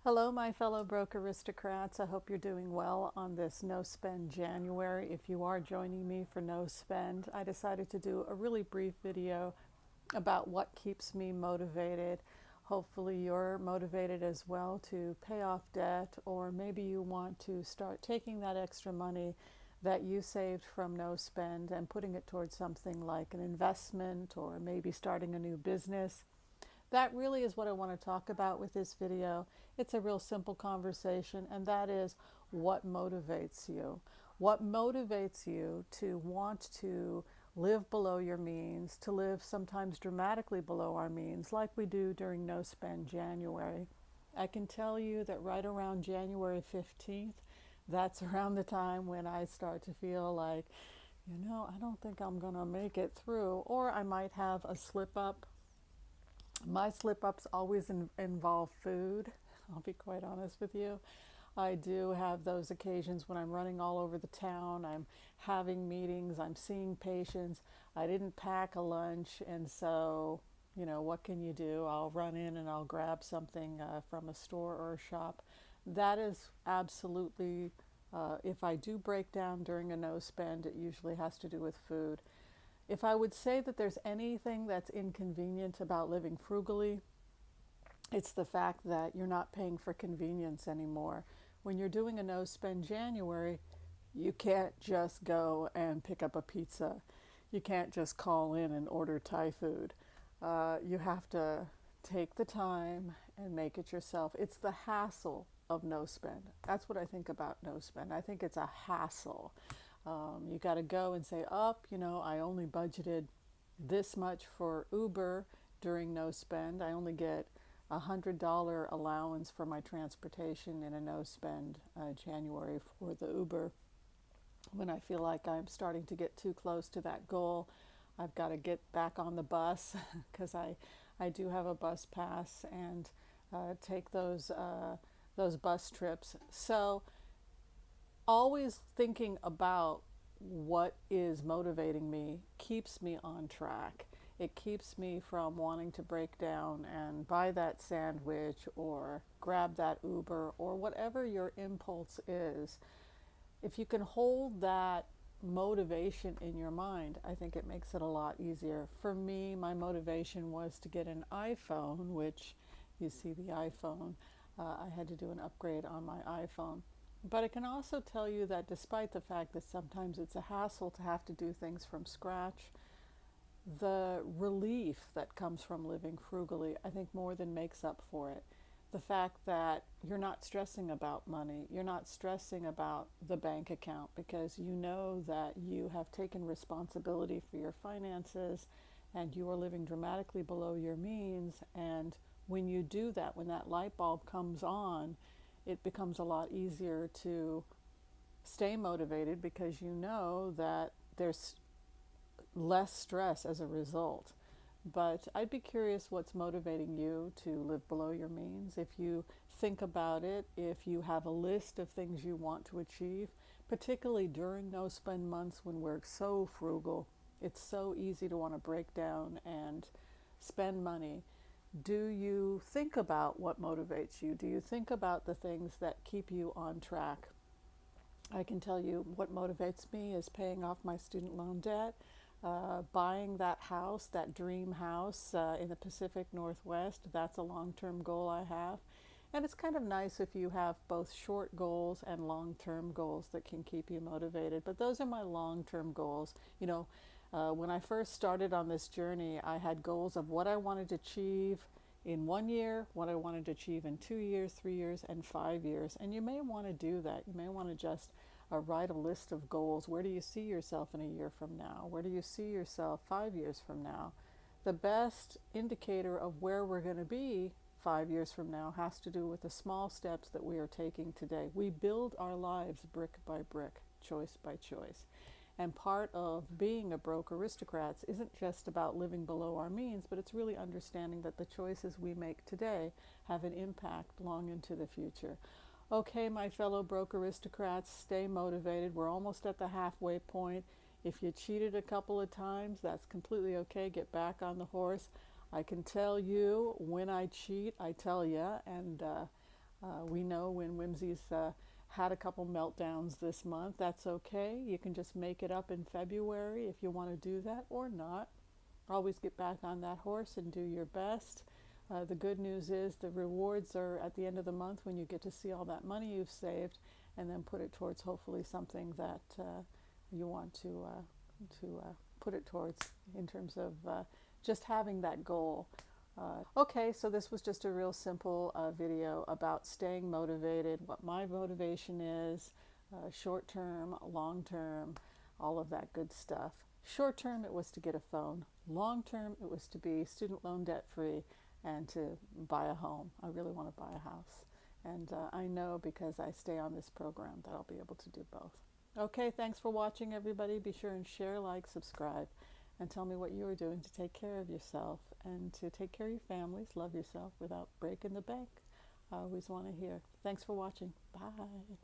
Hello, my fellow broke aristocrats. I hope you're doing well on this No Spend January. If you are joining me for No Spend, I decided to do a really brief video about what keeps me motivated. Hopefully, you're motivated as well to pay off debt, or maybe you want to start taking that extra money that you saved from No Spend and putting it towards something like an investment or maybe starting a new business. That really is what I want to talk about with this video. It's a real simple conversation, and that is what motivates you. What motivates you to want to live below your means, to live sometimes dramatically below our means, like we do during No Spend January. I can tell you that right around January 15th, that's around the time when I start to feel like, I don't think I'm going to make it through, or I might have a slip up. My slip ups always involve food. I'll be quite honest with you. I do have those occasions when I'm running all over the town, I'm having meetings, I'm seeing patients. I didn't pack a lunch, and so, what can you do? I'll run in and I'll grab something from a store or a shop. That is absolutely, if I do break down during a no spend, it usually has to do with food. If I would say that there's anything that's inconvenient about living frugally, it's the fact that you're not paying for convenience anymore. When you're doing a no spend January, you can't just go and pick up a pizza. You can't just call in and order Thai food. You have to take the time and make it yourself. It's the hassle of no spend. That's what I think about no spend. I think it's a hassle. You got to go and say, I only budgeted this much for Uber during no spend. I only get $100 allowance for my transportation in a no spend January for the Uber. When I feel like I'm starting to get too close to that goal, I've got to get back on the bus because I do have a bus pass and take those bus trips. So always thinking about what is motivating me keeps me on track. It keeps me from wanting to break down and buy that sandwich or grab that Uber or whatever your impulse is. If you can hold that motivation in your mind, I think it makes it a lot easier. For me, my motivation was to get an iPhone, which you see the iPhone. I had to do an upgrade on my iPhone. But I can also tell you that despite the fact that sometimes it's a hassle to have to do things from scratch, the relief that comes from living frugally, I think, more than makes up for it. The fact that you're not stressing about money, you're not stressing about the bank account because you know that you have taken responsibility for your finances and you are living dramatically below your means. And when you do that, when that light bulb comes on, it becomes a lot easier to stay motivated because you know that there's less stress as a result. But I'd be curious what's motivating you to live below your means. If you think about it, if you have a list of things you want to achieve, particularly during no spend months when we're so frugal, it's so easy to want to break down and spend money. Do you think about what motivates you? Do you think about the things that keep you on track? I can tell you what motivates me is paying off my student loan debt, buying that house, that dream house in the Pacific Northwest. That's a long-term goal I have. And it's kind of nice if you have both short goals and long-term goals that can keep you motivated. But those are my long-term goals. When I first started on this journey, I had goals of what I wanted to achieve in 1 year, what I wanted to achieve in 2 years, 3 years, and 5 years. And you may want to do that. You may want to just write a list of goals. Where do you see yourself in a year from now? Where do you see yourself 5 years from now? The best indicator of where we're going to be 5 years from now has to do with the small steps that we are taking today. We build our lives brick by brick, choice by choice. And part of being a broke aristocrat isn't just about living below our means, but it's really understanding that the choices we make today have an impact long into the future. Okay, my fellow broke aristocrats, stay motivated. We're almost at the halfway point. If you cheated a couple of times, that's completely okay. Get back on the horse. I can tell you when I cheat, I tell you, and We know when Whimsy's had a couple meltdowns this month. That's okay. You can just make it up in February if you want to do that or not. Always get back on that horse and do your best. The good news is the rewards are at the end of the month when you get to see all that money you've saved and then put it towards hopefully something that you want to put it towards in terms of just having that goal. Okay, so this was just a real simple video about staying motivated, what my motivation is, short term, long term, all of that good stuff. Short term, it was to get a phone. Long term, it was to be student loan debt free and to buy a home. I really want to buy a house. And I know because I stay on this program that I'll be able to do both. Okay, thanks for watching, everybody. Be sure and share, like, subscribe, and tell me what you are doing to take care of yourself and to take care of your families. Love yourself without breaking the bank. I always want to hear. Thanks for watching. Bye.